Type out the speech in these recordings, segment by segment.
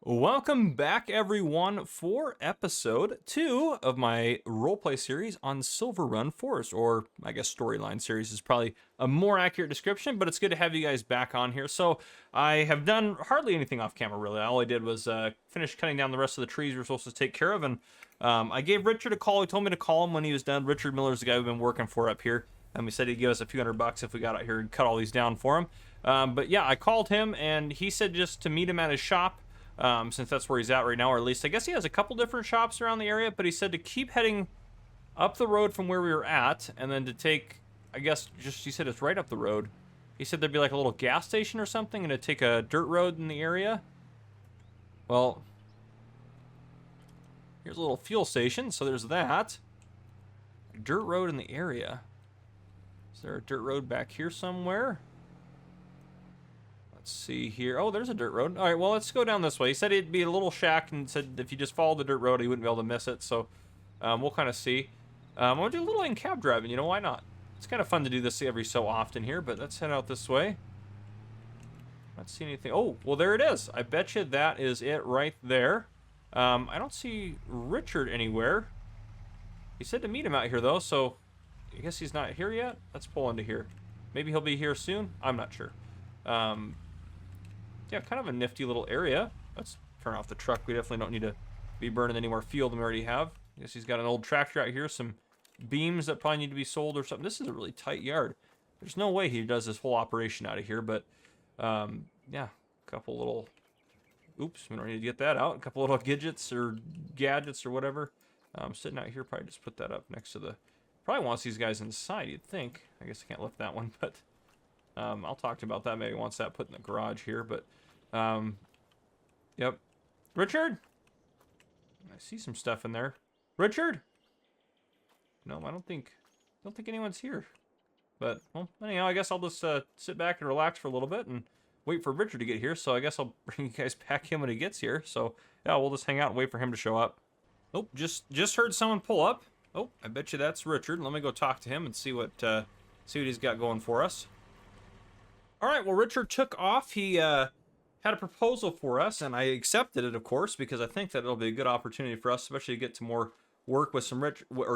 Welcome back, everyone, for episode 2 of my roleplay series on Silverrun Forest, or I guess storyline series is probably a more accurate description, but it's good to have you guys back on here. So I have done hardly anything off camera, really. All I did was finish cutting down the rest of the trees we were supposed to take care of, and I gave Richard a call. He told me to call him when he was done. Richard Miller's the guy we've been working for up here. He said he'd give us a few $100 if we got out here and cut all these down for him. But yeah, I called him, and he said just to meet him at his shop. Since that's where he's at right now, or at least I guess he has a couple different shops around the area, but he said to keep heading up the road from where we were at, and then to take, I guess, just, he said it's right up the road. He said there'd be like a little gas station or something, and to take a dirt road in the area. Well, here's a little fuel station, so there's that. Dirt road in the area. Is there a dirt road back here somewhere? Let's see here. Oh, there's a dirt road. All right, well, let's go down this way. He said it'd be a little shack, and said if you just follow the dirt road, he wouldn't be able to miss it. So we'll kind of see. I'm going to do a little in-cab driving. You know, why not? It's kind of fun to do this every so often here, but let's head out this way. Not see anything. Oh, well, there it is. I bet you that is it right there. I don't see Richard anywhere. He said to meet him out here, though, so I guess he's not here yet. Let's pull into here. Maybe he'll be here soon. I'm not sure. Yeah, kind of a nifty little area. Let's turn off the truck. We definitely don't need to be burning any more fuel than we already have. I guess he's got an old tractor out here, some beams that probably need to be sold or something. This is a really tight yard. There's no way he does this whole operation out of here, but yeah, a couple little, oops, we don't need to get that out. A couple little gadgets or whatever. Sitting out here, probably just put that up next to the, probably wants these guys inside, you'd think. I guess I can't lift that one, but I'll talk to him about that. Maybe he wants that put in the garage here, but yep. Richard? I see some stuff in there. Richard? No, I don't think anyone's here. But, well, anyhow, I guess I'll just sit back and relax for a little bit and wait for Richard to get here. So I guess I'll bring you guys back in when he gets here. So, yeah, we'll just hang out and wait for him to show up. Oh, just heard someone pull up. Oh, I bet you that's Richard. Let me go talk to him and see what he's got going for us. All right, well, Richard took off. He had a proposal for us, and I accepted it, of course, because I think that it'll be a good opportunity for us, especially to get to more work with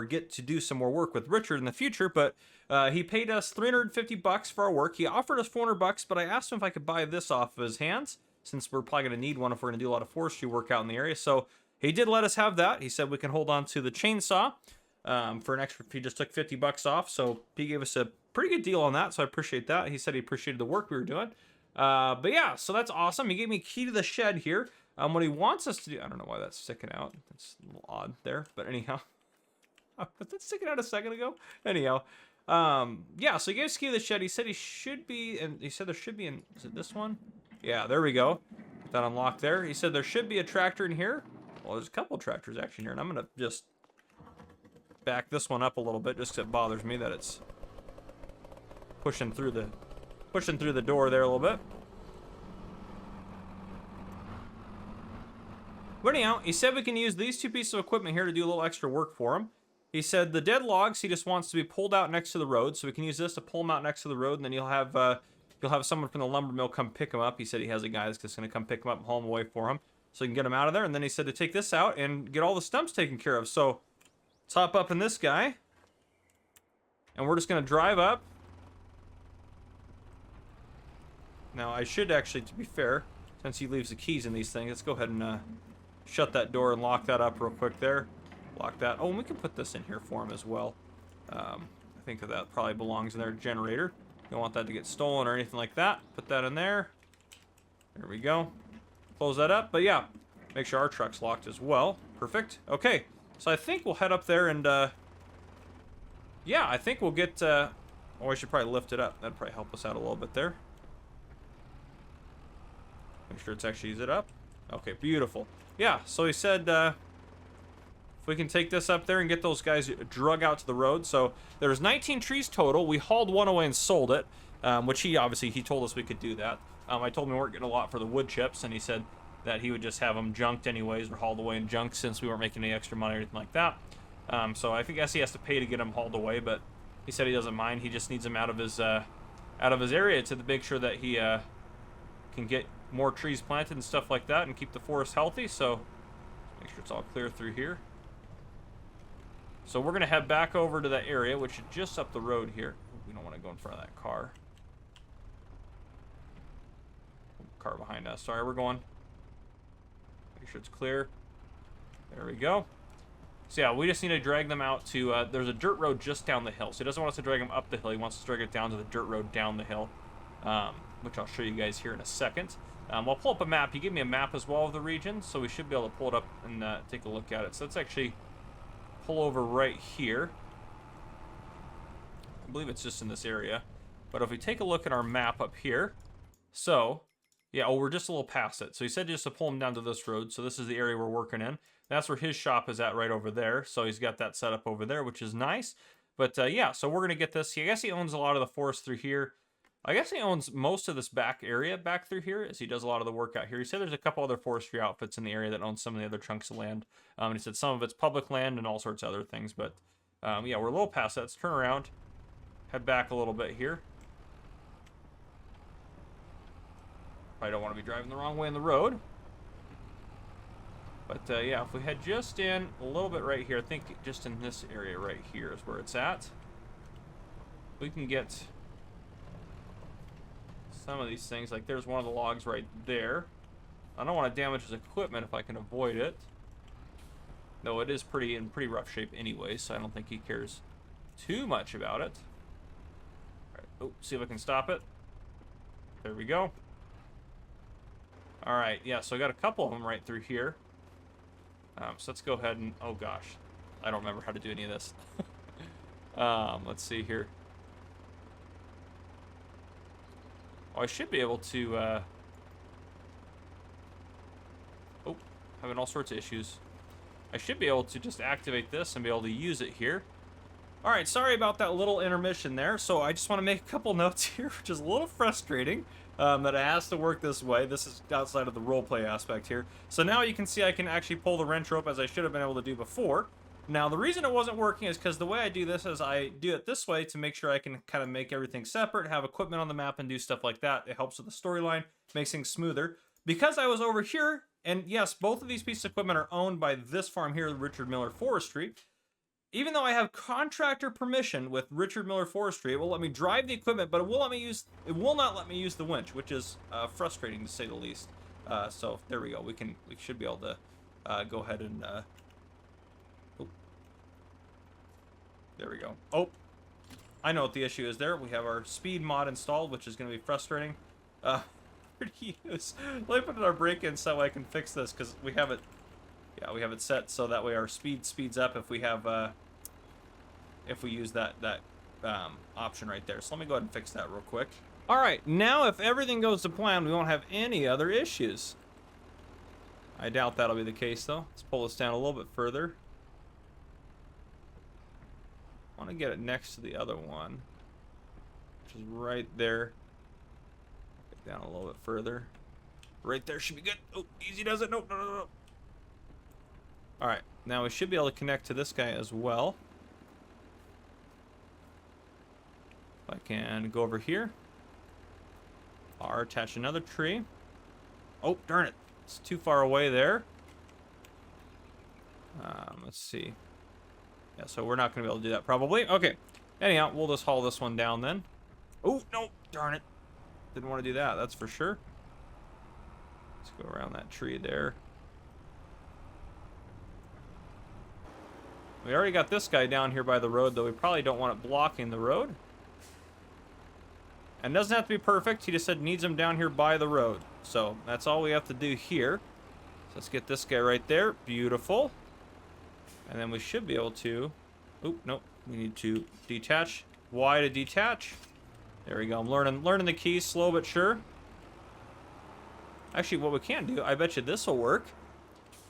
get to do some more work with Richard in the future. But he paid us $350 for our work. He offered us $400, but I asked him if I could buy this off of his hands, since we're probably going to need one if we're going to do a lot of forestry work out in the area. So he did let us have that. He said we can hold on to the chainsaw for an extra. He just took $50 off, so he gave us a pretty good deal on that, so I appreciate that. He said he appreciated the work we were doing. But yeah, so that's awesome. He gave me a key to the shed here. What he wants us to do, I don't know why that's sticking out. That's a little odd there, but anyhow. Was that sticking out a second ago? Anyhow, yeah, so he gave us a key to the shed. He said he should be, and he said there should be is it this one? Yeah, there we go. Get that unlocked there. He said there should be a tractor in here. Well, there's a couple tractors actually in here, and I'm going to just back this one up a little bit just because it bothers me that it's pushing through the door there a little bit. But anyhow, he said we can use these two pieces of equipment here to do a little extra work for him. He said the dead logs he just wants to be pulled out next to the road, so we can use this to pull them out next to the road, and then you'll have someone from the lumber mill come pick them up. He said he has a guy that's just going to come pick them up and haul them away for him, so he can get them out of there. And then he said to take this out and get all the stumps taken care of. So let's hop up in this guy, and we're just going to drive up. Now, I should actually, to be fair, since he leaves the keys in these things, let's go ahead and shut that door and lock that up real quick there. Lock that. Oh, and we can put this in here for him as well. I think that probably belongs in their generator. Don't want that to get stolen or anything like that. Put that in there. There we go. Close that up. But yeah, make sure our truck's locked as well. Perfect. Okay, so I think we'll head up there and, yeah, I think we'll get, oh, I should probably lift it up. That'd probably help us out a little bit there. Make sure it's actually it up. Okay, beautiful. Yeah, so he said if we can take this up there and get those guys drug out to the road. So there's 19 trees total. We hauled one away and sold it, which he told us we could do that. I told him we weren't getting a lot for the wood chips, and he said that he would just have them junked anyways or hauled away and junked since we weren't making any extra money or anything like that. So I guess he has to pay to get them hauled away, but he said he doesn't mind. He just needs them out of his area to make sure that he can get more trees planted and stuff like that and keep the forest healthy. So make sure it's all clear through here. So we're going to head back over to that area, which is just up the road here. We don't want to go in front of that car. Car behind us. Sorry, we're going. Make sure it's clear. There we go. So yeah, we just need to drag them out to, there's a dirt road just down the hill. So he doesn't want us to drag them up the hill. He wants us to drag it down to the dirt road down the hill, which I'll show you guys here in a second. I'll pull up a map. He gave me a map as well of the region, so we should be able to pull it up and take a look at it. So let's actually pull over right here. I believe it's just in this area. But if we take a look at our map up here, so, yeah, oh, we're just a little past it. So he said just to pull him down to this road. So this is the area we're working in. That's where his shop is at right over there. So he's got that set up over there, which is nice. But yeah, so we're going to get this. I guess he owns a lot of the forest through here. I guess he owns most of this back area back through here, as he does a lot of the work out here. He said there's a couple other forestry outfits in the area that own some of the other chunks of land. And he said some of it's public land and all sorts of other things. But yeah, we're a little past that. Let's turn around, head back a little bit here. Probably don't want to be driving the wrong way in the road. But yeah, if we head just in a little bit right here, I think just in this area right here is where it's at. We can get some of these things. Like there's one of the logs right there. I don't want to damage his equipment if I can avoid it. Though it is in pretty rough shape anyway, so I don't think he cares too much about it. All right. Oh, see if I can stop it. There we go. All right, yeah, so I got a couple of them right through here. So let's go ahead and, oh gosh, I don't remember how to do any of this. Let's see here. Oh, I should be able to, oh, having all sorts of issues. I should be able to just activate this and be able to use it here. All right, sorry about that little intermission there. So I just want to make a couple notes here, which is a little frustrating. That it has to work this way. This is outside of the roleplay aspect here. So now you can see I can actually pull the wrench rope as I should have been able to do before. Now the reason it wasn't working is because the way I do this is I do it this way to make sure I can kind of make everything separate, have equipment on the map and do stuff like that. It helps with the storyline, makes things smoother. Because I was over here, and yes, both of these pieces of equipment are owned by this farm here, Richard Miller Forestry. Even though I have contractor permission with Richard Miller Forestry, it will let me drive the equipment, but it will not let me use the winch, which is frustrating to say the least. So there we go. We should be able to go ahead and oh, there we go. Oh, I know what the issue is there. We have our speed mod installed, which is going to be frustrating. Let me put in our break-in so I can fix this because we have it. Yeah, we have it set so that way our speed speeds up if we have if we use that option right there. So let me go ahead and fix that real quick. All right, now if everything goes to plan, we won't have any other issues. I doubt that'll be the case though. Let's pull this down a little bit further. I want to get it next to the other one, which is right there. Get down a little bit further. Right there should be good. Oh, easy does it. No, no, no, no. All right, now we should be able to connect to this guy as well. If I can go over here. Or attach another tree. Oh, darn it. It's too far away there. Let's see. Yeah, so we're not going to be able to do that probably. Okay. Anyhow, we'll just haul this one down then. Oh, no. Darn it. Didn't want to do that, that's for sure. Let's go around that tree there. We already got this guy down here by the road, though we probably don't want it blocking the road. And it doesn't have to be perfect. He just said needs him down here by the road. So that's all we have to do here. So let's get this guy right there. Beautiful. And then we should be able to... Oop, nope. We need to detach. Y to detach. There we go. I'm learning the keys slow but sure. Actually, what we can do, I bet you this will work.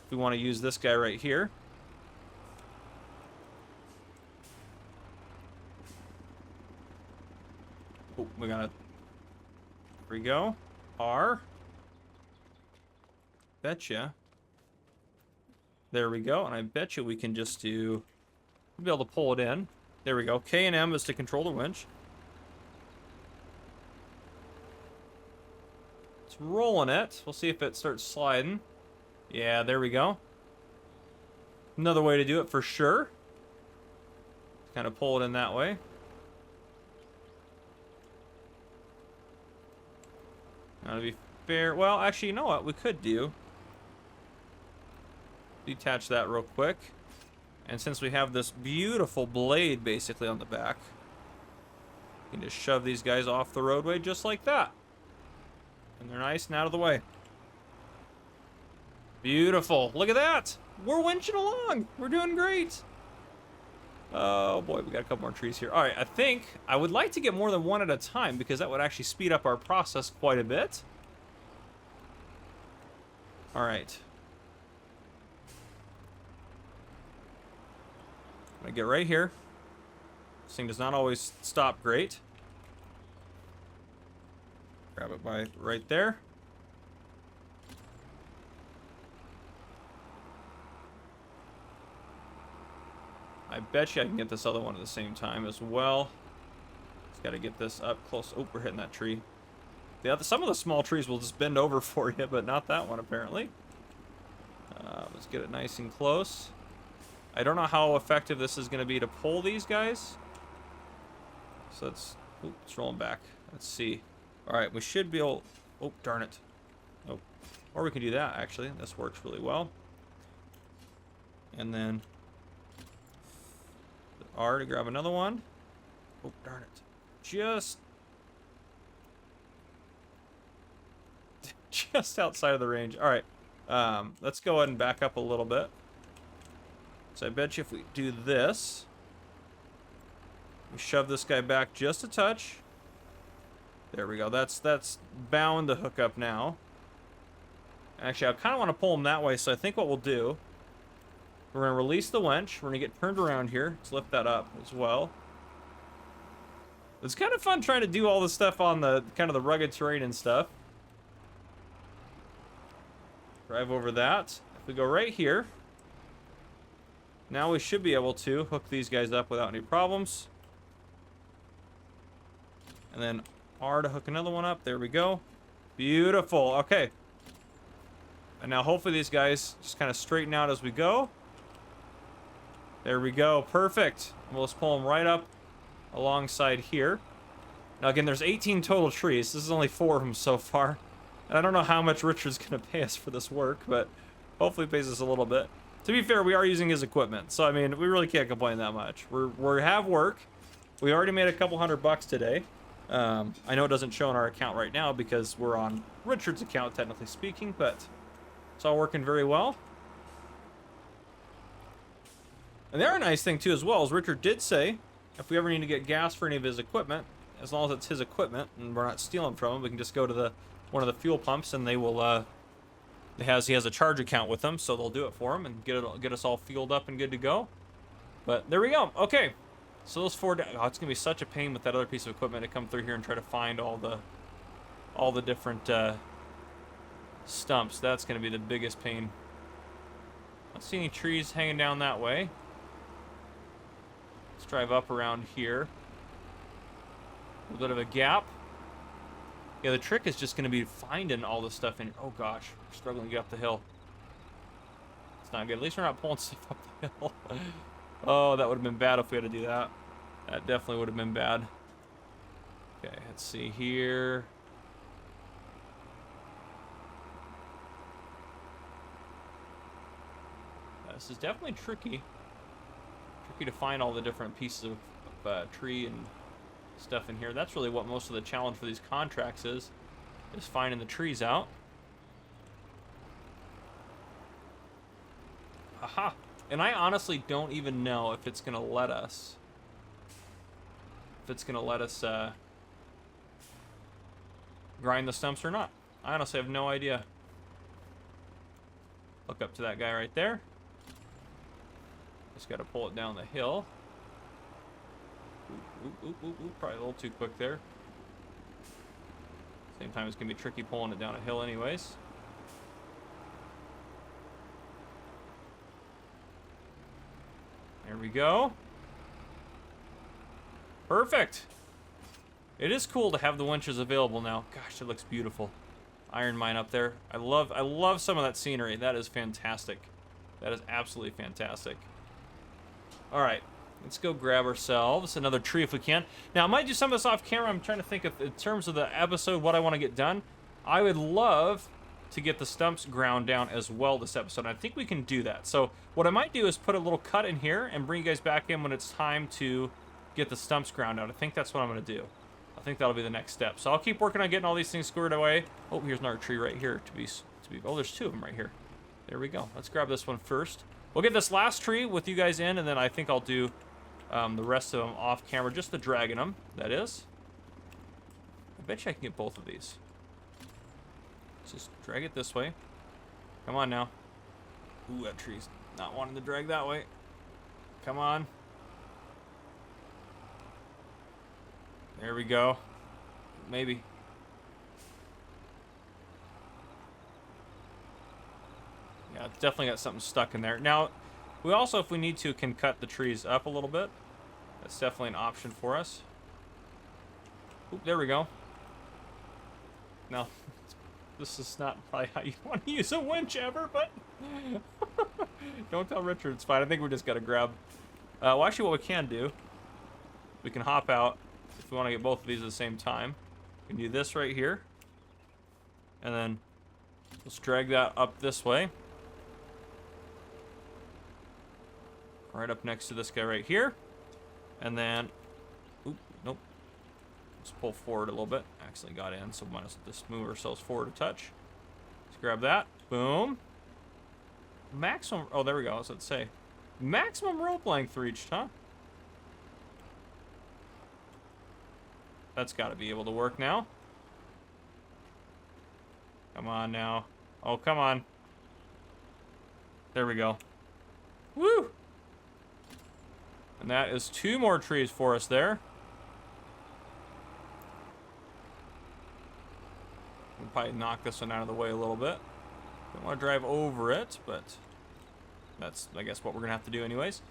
If we want to use this guy right here. Oh, we got it. There we go. R. Betcha. There we go. And I bet you we can just do... We'll be able to pull it in. There we go. K and M is to control the winch. Let's rolling it. We'll see if it starts sliding. Yeah, there we go. Another way to do it for sure. Kind of pull it in that way. Now to be fair, well, actually, you know what we could do? Detach that real quick. And since we have this beautiful blade basically on the back, you can just shove these guys off the roadway just like that. And they're nice and out of the way. Beautiful. Look at that. We're winching along. We're doing great. Oh boy, we got a couple more trees here. All right, I think I would like to get more than one at a time because that would actually speed up our process quite a bit. All right. I'm gonna get right here. This thing does not always stop great. Grab it by right there. I bet you I can get this other one at the same time as well. Just gotta get this up close. Oh, we're hitting that tree. Some of the small trees will just bend over for you, but not that one apparently. Let's get it nice and close. I don't know how effective this is gonna be to pull these guys. So let's, ooh, it's rolling back. Let's see. All right, we should be able, oh, darn it. Oh, or we can do that actually. This works really well. And then R to grab another one. Oh, darn it. Just outside of the range. All right. Let's go ahead and back up a little bit. So I bet you if we do this, we shove this guy back just a touch. There we go. That's bound to hook up now. Actually, I kind of want to pull him that way, so I think what we'll do, we're going to release the winch. We're going to get turned around here. Let's lift that up as well. It's kind of fun trying to do all this stuff on the kind of the rugged terrain and stuff. Drive over that. If we go right here, now we should be able to hook these guys up without any problems. And then R to hook another one up. There we go. Beautiful. Okay. And now hopefully these guys just kind of straighten out as we go. There we go. Perfect. And we'll just pull them right up alongside here. Now again, there's 18 total trees. This is only 4 of them so far. And I don't know how much Richard's going to pay us for this work, but hopefully he pays us a little bit. To be fair, we are using his equipment, so I mean, we really can't complain that much. We have work. We already made a couple $100 today. I know it doesn't show on our account right now because we're on Richard's account, technically speaking, but it's all working very well. And the other nice thing too as well is Richard did say if we ever need to get gas for any of his equipment, as long as it's his equipment and we're not stealing from him, we can just go to one of the fuel pumps and they will he has a charge account with them, so they'll do it for him and get us all fueled up and good to go. But there we go. Okay, so those 4 oh, it's gonna be such a pain with that other piece of equipment to come through here and try to find all the different stumps. That's gonna be the biggest pain. I don't see any trees hanging down that way. Let's drive up around here. A little bit of a gap. Yeah, the trick is just going to be finding all this stuff in. Oh gosh, we're struggling to get up the hill. It's not good. At least we're not pulling stuff up the hill. Oh, that would have been bad if we had to do that. That definitely would have been bad. Okay, let's see here. This is definitely tricky. Tricky to find all the different pieces of tree and stuff in here. That's really what most of the challenge for these contracts is finding the trees out. Aha! And I honestly don't even know if it's gonna let us. Grind the stumps or not. I honestly have no idea. Look up to that guy right there. Just gotta pull it down the hill. Ooh, probably a little too quick there. Same time, it's gonna be tricky pulling it down a hill anyways. There we go. Perfect. It is cool to have the winches available now. Gosh, it looks beautiful. iron mine up there. I love some of that scenery. That is fantastic. That is absolutely fantastic. All right, let's go grab ourselves another tree if we can. Now, I might do some of this off camera. I'm trying to think of, in terms of the episode, what I want to get done. I would love to get the stumps ground down as well this episode. I think we can do that. So what I might do is put a little cut in here and bring you guys back in when it's time to get the stumps ground out. I think that's what I'm going to do. I think that'll be the next step. So I'll keep working on getting all these things squared away. Oh, here's another tree right here to be. Oh, there's two of them right here. There we go. Let's grab this one first. We'll get this last tree with you guys in, and then I think I'll do the rest of them off camera, just the dragging them, that is. I bet you I can get both of these. Let's just drag it this way. Come on now. Ooh, that tree's not wanting to drag that way. Come on. There we go. Maybe. Yeah, it's definitely got something stuck in there. Now, we also, if we need to, can cut the trees up a little bit. That's definitely an option for us. Oop, there we go. Now, this is not probably how you want to use a winch ever, but don't tell Richard, it's fine. I think we just got to grab. Well, actually, what we can do, we can hop out if we want to get both of these at the same time. We can do this right here, and then let's drag that up this way. Right up next to this guy right here. And then, oop, nope. Let's pull forward a little bit. Accidentally got in, so we might just move ourselves forward a touch. Let's grab that. Boom. Maximum, oh, there we go. What's it say? Maximum rope length reached, huh? That's got to be able to work now. Come on now. Oh, come on. There we go. Woo! And that is 2 more trees for us there. We'll probably knock this one out of the way a little bit. Don't want to drive over it, but that's, I guess, what we're going to have to do anyways.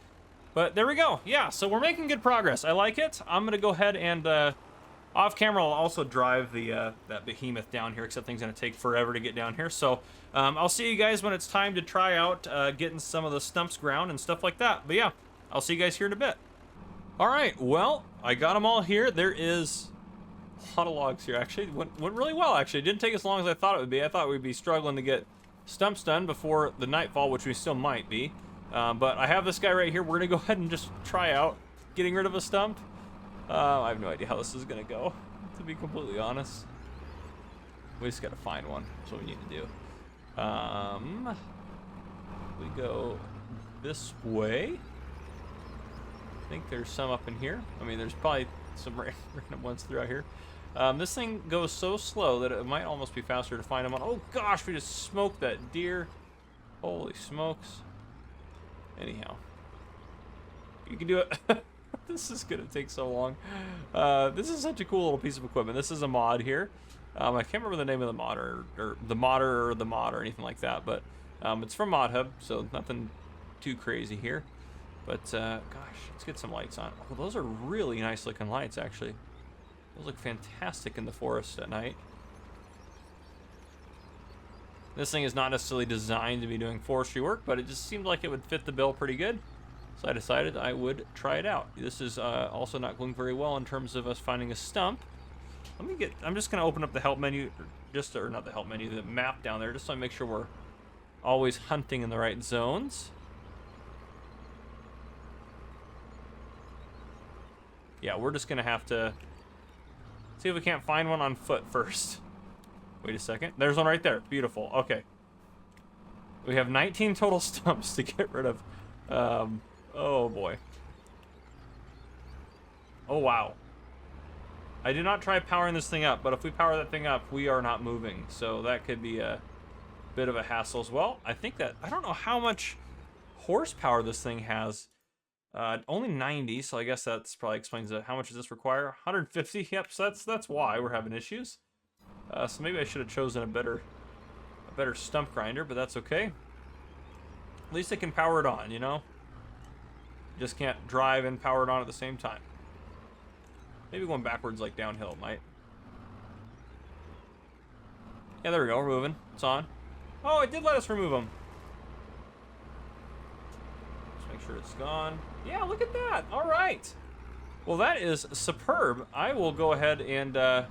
But there we go. Yeah, so we're making good progress. I like it. I'm going to go ahead and, off camera, I'll also drive the that behemoth down here, except things going to take forever to get down here. So I'll see you guys when it's time to try out getting some of the stumps ground and stuff like that. But yeah, I'll see you guys here in a bit. All right, well, I got them all here. There is a lot of logs here, actually. Went really well, actually. It didn't take as long as I thought it would be. I thought we'd be struggling to get stumps done before the nightfall, which we still might be. But I have this guy right here. We're going to go ahead and just try out getting rid of a stump. I have no idea how this is going to go, to be completely honest. We just got to find one. That's what we need to do. We go this way. I think there's some up in here. I mean, there's probably some random ones throughout here. This thing goes so slow that it might almost be faster to find them on. Oh gosh, we just smoked that deer. Holy smokes. Anyhow. You can do it. This is gonna take so long. This is such a cool little piece of equipment. This is a mod here. I can't remember the name of the mod or the modder or the mod or anything like that, but it's from Mod Hub, so nothing too crazy here. But gosh, let's get some lights on. Oh, those are really nice looking lights, actually. Those look fantastic in the forest at night. This thing is not necessarily designed to be doing forestry work, but it just seemed like it would fit the bill pretty good. So I decided I would try it out. This is also not going very well in terms of us finding a stump. I'm just gonna open up the help menu, or not the help menu, the map down there, just so I make sure we're always hunting in the right zones. Yeah, we're just gonna have to see if we can't find one on foot first. Wait a second. There's one right there. Beautiful. Okay. We have 19 total stumps to get rid of. Oh boy. Oh wow. I did not try powering this thing up, but if we power that thing up, we are not moving. So that could be a bit of a hassle as well. I think that, I don't know how much horsepower this thing has. Only 90, so I guess that's probably explains it. How much does this require? 150. Yep, so that's why we're having issues. So maybe I should have chosen a better stump grinder, but that's okay. At least it can power it on, you know? Just can't drive and power it on at the same time. Maybe going backwards like downhill might. Yeah, there we go. We're moving. It's on. Oh, it did let us remove them. Just make sure it's gone. Yeah, look at that. All right. Well, that is superb. I will go ahead and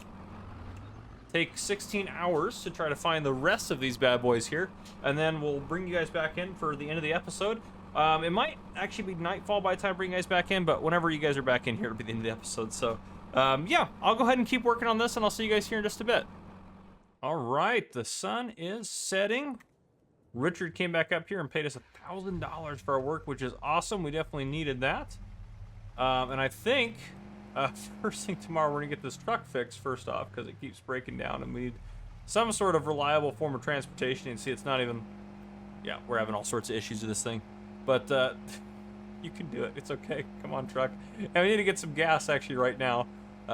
take 16 hours to try to find the rest of these bad boys here, and then we'll bring you guys back in for the end of the episode. It might actually be nightfall by the time I bring you guys back in, but whenever you guys are back in here, it'll be the end of the episode. So, yeah, I'll go ahead and keep working on this, and I'll see you guys here in just a bit. All right, the sun is setting. Richard came back up here and paid us $1,000 for our work, which is awesome. We definitely needed that. And I think first thing tomorrow, we're gonna get this truck fixed first off, because it keeps breaking down, and we need some sort of reliable form of transportation. And see, it's not even, yeah, we're having all sorts of issues with this thing, but you can do it. It's okay. Come on, truck. And we need to get some gas actually right now,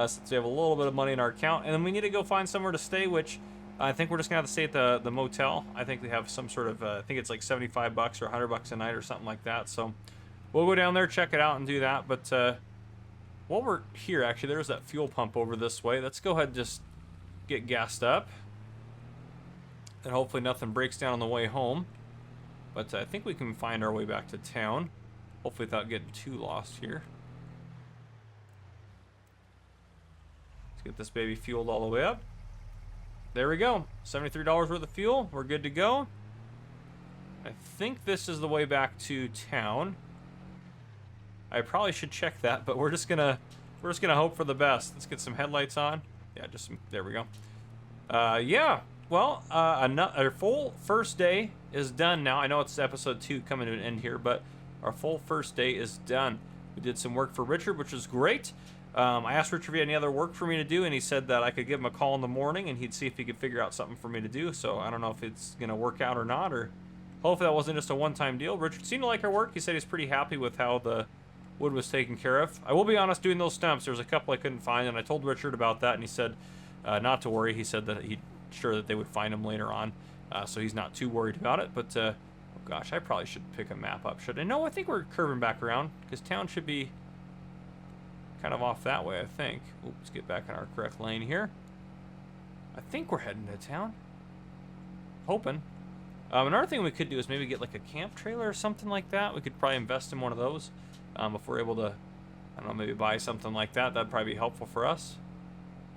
since we have a little bit of money in our account, and then we need to go find somewhere to stay, which I think we're just gonna have to stay at the motel. I think they have some sort of I think it's like 75 bucks or 100 bucks a night or something like that. So we'll go down there, check it out, and do that. But while we're here, actually, there's that fuel pump over this way. Let's go ahead and just get gassed up, and hopefully nothing breaks down on the way home. But I think we can find our way back to town, hopefully without getting too lost here. Let's get this baby fueled all the way up. There we go. $73 worth of fuel. We're good to go. I think this is the way back to town. I probably should check that, but we're just gonna hope for the best. Let's get some headlights on. Yeah, just some, there we go. Yeah. Well, our full first day is done now. I know it's episode 2 coming to an end here, but our full first day is done. We did some work for Richard, which was great. I asked Richard if he had any other work for me to do, and he said that I could give him a call in the morning, and he'd see if he could figure out something for me to do. So I don't know if it's gonna work out or not, or hopefully that wasn't just a one-time deal. Richard seemed to like our work. He said he's pretty happy with how the wood was taken care of. I will be honest, doing those stumps, there was a couple I couldn't find, and I told Richard about that, and he said not to worry. He said that he'd sure that they would find them later on, so he's not too worried about it. But oh gosh, I probably should pick a map up, shouldn't I? No, I think we're curving back around, because town should be kind of off that way, I think. Oops, let's get back in our correct lane here. I think we're heading to town. Hoping. Another thing we could do is maybe get like a camp trailer or something like that. We could probably invest in one of those. If we're able to, I don't know, maybe buy something like that, that'd probably be helpful for us.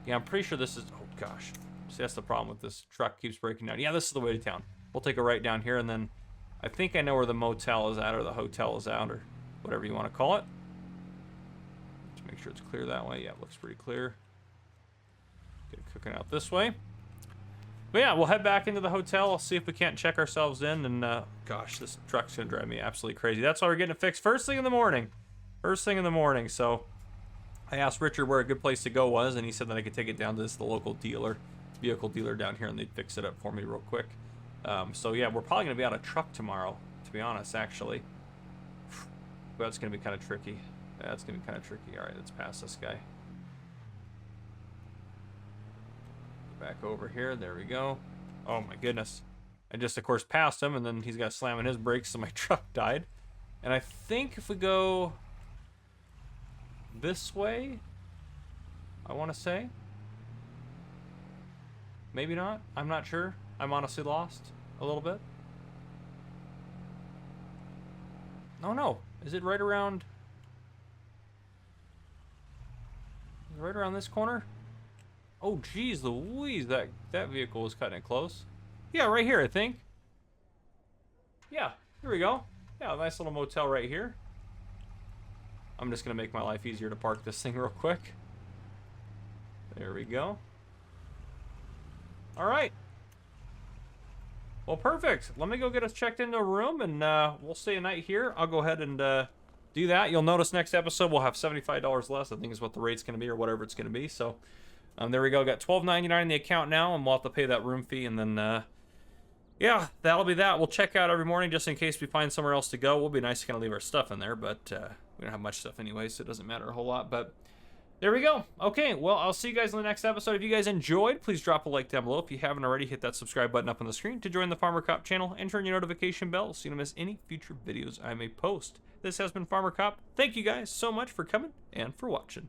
Yeah, I'm pretty sure this is, oh gosh. See, that's the problem with this truck, keeps breaking down. Yeah, this is the way to town. We'll take a right down here, and then I think I know where the motel is at, or the hotel is at, or whatever you want to call it. Just make sure it's clear that way. Yeah, it looks pretty clear. Get it cooking out this way. But yeah, we'll head back into the hotel. I'll see if we can't check ourselves in. And gosh, this truck's gonna drive me absolutely crazy. That's why we're getting it fixed first thing in the morning. First thing in the morning. So I asked Richard where a good place to go was, and he said that I could take it down to the local dealer, vehicle dealer down here, and they'd fix it up for me real quick. So yeah, we're probably gonna be out of truck tomorrow, to be honest, actually. But that's gonna be kind of tricky. That's gonna be kind of tricky. All right, let's pass this guy. Back over here, there we go. Oh my goodness. I just of course passed him, and then he's got slamming his brakes, so my truck died. And I think if we go this way, I want to say, maybe not, I'm not sure. I'm honestly lost a little bit. No, is it right around this corner? Oh, geez Louise, that vehicle was cutting it close. Yeah, right here, I think. Yeah, here we go. Yeah, a nice little motel right here. I'm just going to make my life easier to park this thing real quick. There we go. All right. Well, perfect. Let me go get us checked into a room, and we'll stay a night here. I'll go ahead and do that. You'll notice next episode we'll have $75 less, I think is what the rate's going to be, or whatever it's going to be. So there we go. Got $12.99 in the account now, and we'll have to pay that room fee, and then yeah, that'll be that. We'll check out every morning just in case we find somewhere else to go. We'll be nice to kind of leave our stuff in there, but we don't have much stuff anyway, so it doesn't matter a whole lot. But there we go. Okay, well, I'll see you guys in the next episode. If you guys enjoyed, please drop a like down below. If you haven't already, hit that subscribe button up on the screen to join the Farmer Cop channel, and turn your notification bell so you don't miss any future videos I may post. This has been Farmer Cop. Thank you guys so much for coming and for watching.